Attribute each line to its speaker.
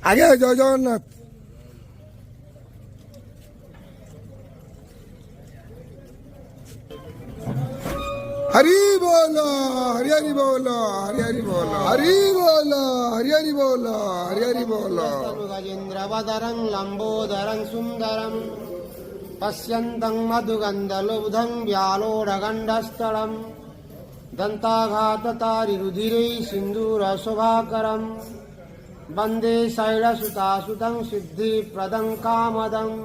Speaker 1: আগে জয় জগন্নাথ। हरी बोलो हरि हरि बोलो हरि हरि बोलो हरि बोलो हरि हरि बोलो हरि हरि बोलो।
Speaker 2: गजेन्द्रवदरं लंबोदरं सुंदरं पश्यन्तं मधुगन्धलब्धं व्यालोढगण्डस्थलं दन्ताघाततारिरुधिरे सिन्दूरशोभाकरं वन्दे शैलसुतासुतं सिद्धिप्रदं कामदम्।